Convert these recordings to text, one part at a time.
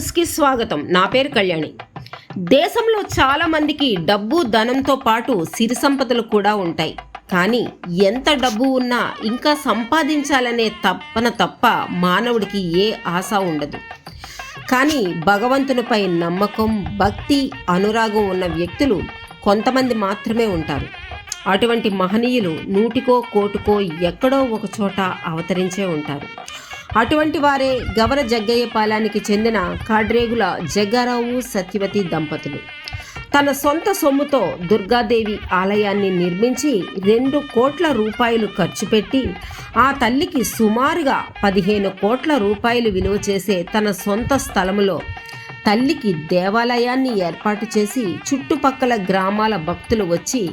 న్యూస్కి స్వాగతం. నా పేరు కళ్యాణి. దేశంలో చాలా మందికి డబ్బు ధనంతో పాటు సిరి సంపదలు కూడా ఉంటాయి. కానీ ఎంత డబ్బు ఉన్నా ఇంకా సంపాదించాలనే తప్పన తప్ప మానవుడికి ఏ ఆశ ఉండదు. కానీ భగవంతునిపై నమ్మకం, భక్తి, అనురాగం ఉన్న వ్యక్తులు కొంతమంది మాత్రమే ఉంటారు. అటువంటి మహనీయులు నూటికో కోటుకో ఎక్కడో ఒక చోట అవతరించే ఉంటారు. అటువంటి వారే గవర జగ్గయ్యపాలెనికి చెందిన కాడ్రేగుల జగ్గారావు సత్యవతి దంపతులు. తన సొంత సొమ్ముతో దుర్గాదేవి ఆలయాన్ని నిర్మించి 2 కోట్ల రూపాయలు ఖర్చు పెట్టి ఆ తల్లికి సుమారుగా 15 కోట్ల రూపాయలు విలువ చేసే తన సొంత స్థలములో తల్లికి దేవాలయాన్ని ఏర్పాటు చేసి చుట్టుపక్కల గ్రామాల భక్తులు వచ్చి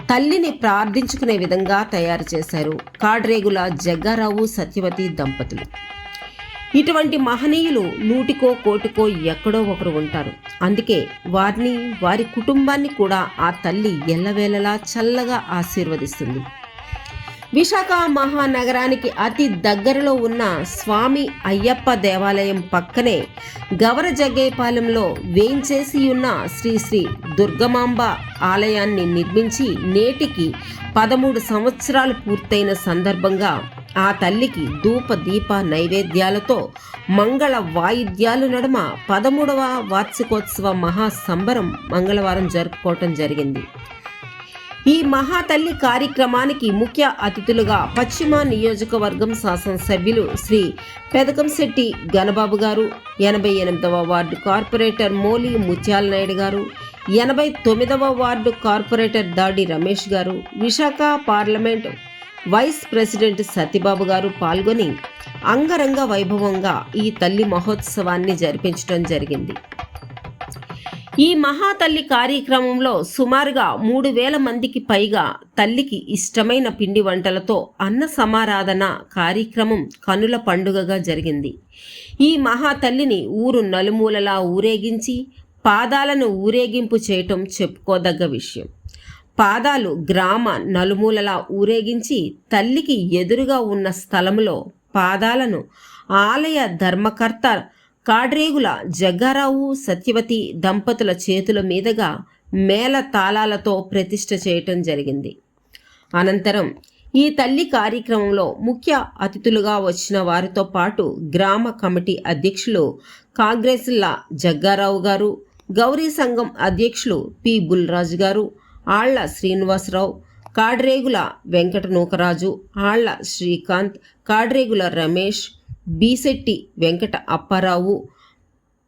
తల్లిని ప్రార్థించుకునే విధంగా తయారు చేశారు కాడ్రేగుల జగ్గారావు సత్యవతి దంపతులు. ఇటువంటి మహనీయులు నూటికో కోటికో ఎక్కడో ఒకరు ఉంటారు. అందుకే వారిని, వారి కుటుంబాన్ని కూడా ఆ తల్లి ఎల్లవేళలా చల్లగా ఆశీర్వదిస్తుంది. విశాఖ మహానగరానికి అతి దగ్గరలో ఉన్న స్వామి అయ్యప్ప దేవాలయం పక్కనే గవర జగ్గయ్యపాలెంలో వేయించేసి ఉన్న శ్రీ శ్రీ దుర్గమాంబ ఆలయాన్ని నిర్మించి నేటికి 13 సంవత్సరాలు పూర్తయిన సందర్భంగా ఆ తల్లికి ధూప దీప నైవేద్యాలతో మంగళ వాయిద్యాలు నడుమ 13వ వార్షికోత్సవ మహాసంబరం మంగళవారం జరుపుకోవటం జరిగింది. ఈ మహాతల్లి కార్యక్రమానికి ముఖ్య అతిథులుగా పశ్చిమ నియోజకవర్గం శాసనసభ్యులు శ్రీ పెదకంశెట్టి గణబాబు గారు, 88వ వార్డు కార్పొరేటర్ మోలి ముత్యాల నాయుడు గారు, 89వ ward corporator Dadi Ramesh garu, Visakha parliament vice president Satyababu garu పాల్గొని అంగరంగ వైభవంగా ఈ తల్లి మహోత్సవాన్ని జరిపించడం జరిగింది. ఈ మహాతల్లి కార్యక్రమంలో సుమారుగా 3000 మందికి పైగా తల్లికి ఇష్టమైన పిండి వంటలతో అన్న సమారాధన కార్యక్రమం కనుల పండుగగా జరిగింది. ఈ మహాతల్లిని ఊరు నలుమూలలా ఊరేగించి పాదాలను ఊరేగింపు చేయటం చెప్పుకోదగ్గ విషయం. పాదాలు గ్రామ నలుమూలలా ఊరేగించి తల్లికి ఎదురుగా ఉన్న స్థలంలో పాదాలను ఆలయ ధర్మకర్త కాడ్రేగుల జగ్గారావు సత్యవతి దంపతుల చేతుల మీదుగా మేళ తాళాలతో ప్రతిష్ఠ చేయటం జరిగింది. అనంతరం ఈ తల్లి కార్యక్రమంలో ముఖ్య అతిథులుగా వచ్చిన వారితో పాటు గ్రామ కమిటీ అధ్యక్షులు కాంగ్రెస్ల జగ్గారావు గారు, గౌరీ సంఘం అధ్యక్షులు పి బుల్రాజు గారు, ఆళ్ల శ్రీనివాసరావు, కాడ్రేగుల వెంకట నూకరాజు, ఆళ్ల శ్రీకాంత్, కాడ్రేగుల రమేష్, బీశెట్టి వెంకట అప్పారావు,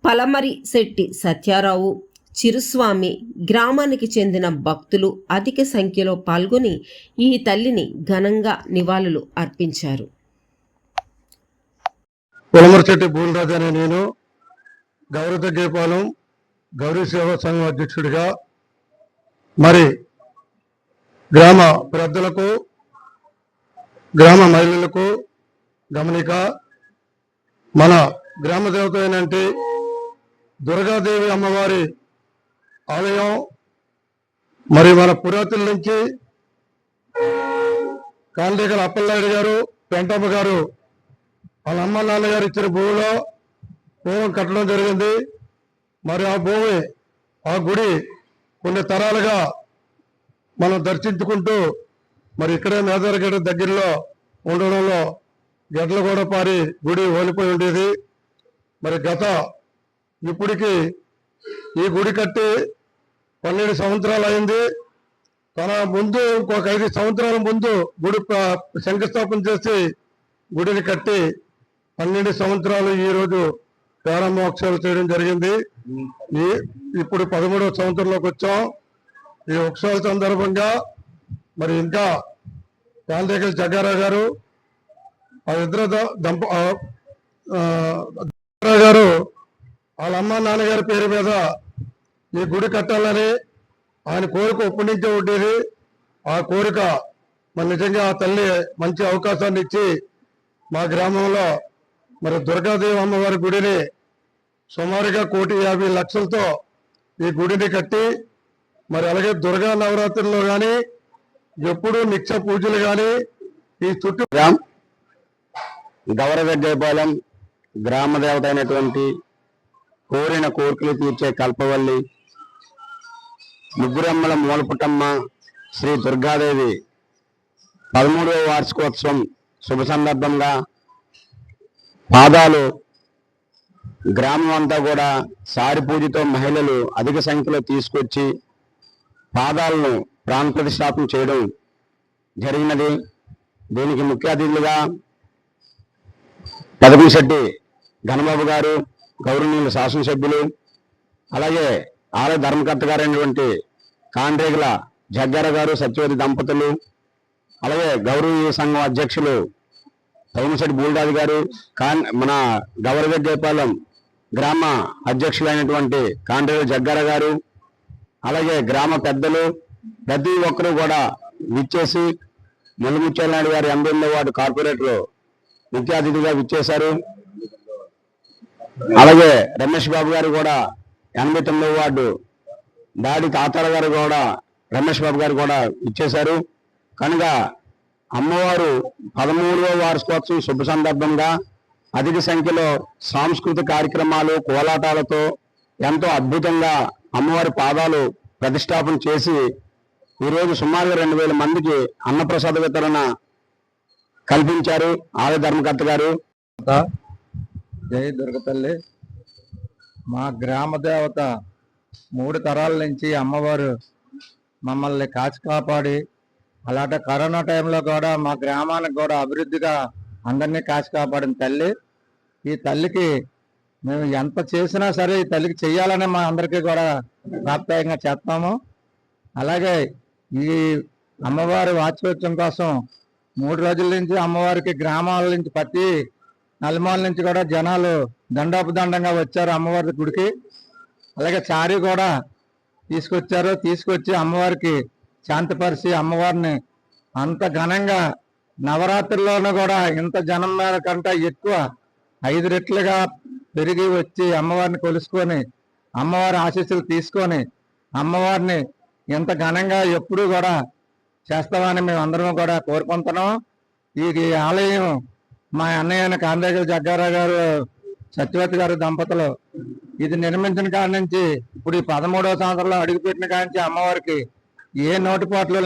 పలమరి శెట్టి సత్యారావు, చిరుస్వామి, గ్రామానికి చెందిన భక్తులు అధిక సంఖ్యలో పాల్గొని ఈ తల్లిని ఘనంగా నివాళులు అర్పించారు. పలమరిశెట్టి బుల్రాజు అనే నేను గౌరీ జగ్గయ్యపాలెం గౌరీ సేవా సంఘం అధ్యక్షుడిగా మరి గ్రామ పెద్దలకు, గ్రామ మహిళలకు గమనిక, మన గ్రామ దేవత అయినంటే దుర్గాదేవి అమ్మవారి ఆలయం మరి మన పురాతన నుంచి కాండేకల అప్పలనాయుడు గారు, పెంటమ్మ గారు వాళ్ళ అమ్మ నాన్నగారు ఇచ్చిన భూమిలో పూర్వం కట్టడం జరిగింది. మరి ఆ భూమి, ఆ గుడి కొన్ని తరాలుగా మనం దర్శించుకుంటూ మరి ఇక్కడే మేదరగడ్డ దగ్గరలో ఉండడంలో గడ్డలు కూడా పారి గుడి ఓలిపోయి ఉండేది. మరి ఇప్పటికి ఈ గుడి కట్టి 12 సంవత్సరాలు అయింది. తన ముందు ఇంకొక 5 సంవత్సరాల ముందు గుడి శంకుస్థాపన చేసి గుడిని కట్టి 12 సంవత్సరాలు ఈరోజు ప్రారంభోత్సవాలు చేయడం జరిగింది. ఇప్పుడు 13వ సంవత్సరంలోకి వచ్చాం. ఈ ఉత్సవాల సందర్భంగా మరి ఇంకా కాండేకల జగ్గారావు గారు, ఆ ఇద్దరు గారు వాళ్ళ అమ్మ నాన్నగారి పేరు మీద ఈ గుడి కట్టాలని ఆయన కోరిక ఒప్పటించే ఉండేది. ఆ కోరిక మరి నిజంగా ఆ తల్లి మంచి అవకాశాన్ని ఇచ్చి మా గ్రామంలో మరి దుర్గాదేవి అమ్మవారి గుడిని సుమారుగా 1,50,00,000తో ఈ గుడిని కట్టి మరి అలాగే దుర్గా నవరాత్రుల్లో కానీ ఎప్పుడు నిత్య పూజలు కానీ ఈ చుట్టూ గవర జగ్గయ్యపాలెం గ్రామ దేవత అయినటువంటి కోరిన కోరికలు తీర్చే కల్పవల్లి, ముగ్గురమ్మల మూలపుటమ్మ శ్రీ దుర్గాదేవి 13వ వార్షికోత్సవం శుభ సందర్భంగా పాదాలు గ్రామం అంతా కూడా సారి పూజతో మహిళలు అధిక సంఖ్యలో తీసుకొచ్చి పాదాలను ప్రాణ ప్రతిష్టాపన చేయడం జరిగినది. దీనికి ముఖ్య అతిథులుగా పెదకుంశెట్టి ఘనబాబు గారు, గౌరవనీయులు శాసనసభ్యులు, అలాగే ఆలయ ధర్మకర్త గారైనటువంటి కాండ్రేగుల జగ్గార గారు, సత్యవతి దంపతులు, అలాగే గౌరవ సంఘం అధ్యక్షులు తౌనశెట్టి బూల్రాజు గారు, మన గవరగడ్డేపాలెం గ్రామ అధ్యక్షులైనటువంటి కాండ్రేగుల జగ్గార గారు, అలాగే గ్రామ పెద్దలు ప్రతి ఒక్కరూ కూడా విచ్చేసి ముల్లముత్యాల నాయుడు గారి 89వ వార్డు కార్పొరేటర్ ముఖ్య అతిథిగా విచ్చేశారు. అలాగే రమేష్ బాబు గారు కూడా 89వ వార్డు దాడి తాతాల గారు కూడా, రమేష్ బాబు గారు కూడా ఇచ్చేశారు. కనుక అమ్మవారు 13వ వార్షికోత్సవం శుభ సందర్భంగా అధిక సంఖ్యలో సాంస్కృతిక కార్యక్రమాలు, కోలాటాలతో ఎంతో అద్భుతంగా అమ్మవారి పాదాలు ప్రతిష్టాపన చేసి ఈరోజు సుమారుగా 2000 మందికి అన్నప్రసాద వితరణ కల్పించారు ఆలయ ధర్మకర్త గారు. జై దుర్గతల్లి. మా గ్రామ దేవత 3 తరాల నుంచి అమ్మవారు మమ్మల్ని కాచి కాపాడి, అలాంటి కరోనా టైంలో కూడా మా గ్రామానికి కూడా అభివృద్ధిగా అందరినీ కాచి కాపాడిన తల్లి. ఈ తల్లికి మేము ఎంత చేసినా సరే ఈ తల్లికి చెయ్యాలని మా అందరికీ కూడా ప్రాప్తాయంగా చేస్తాము. అలాగే ఈ అమ్మవారి వార్షికోత్సవం కోసం 3 రోజుల నుంచి అమ్మవారికి గ్రామాల నుంచి ప్రతి నలుమూల నుంచి కూడా జనాలు దండోపదండంగా వచ్చారు అమ్మవారి గుడికి. అలాగే చారీ కూడా తీసుకొచ్చి అమ్మవారికి శాంతిపరిచి అమ్మవారిని అంత ఘనంగా నవరాత్రుల్లోనూ కూడా ఇంత జనం మీద కంటే ఎక్కువ 5 రెట్లుగా పెరిగి వచ్చి అమ్మవారిని కొలుసుకొని అమ్మవారి ఆశీస్సులు తీసుకొని అమ్మవారిని ఎంత ఘనంగా ఎప్పుడూ కూడా చేస్తామని మేము అందరం కూడా కోరుకుంటున్నాం. ఈ ఆలయం మా అన్నయ్య కాండ్రేగుల జగ్గారావు గారు, సత్యవతి గారు దంపతులు ఇది నిర్మించిన కాడి నుంచి ఇప్పుడు ఈ 13వ సంవత్సరంలో అడుగుపెట్టిన కాడి నుంచి అమ్మవారికి ఏ నోటిపాట్లు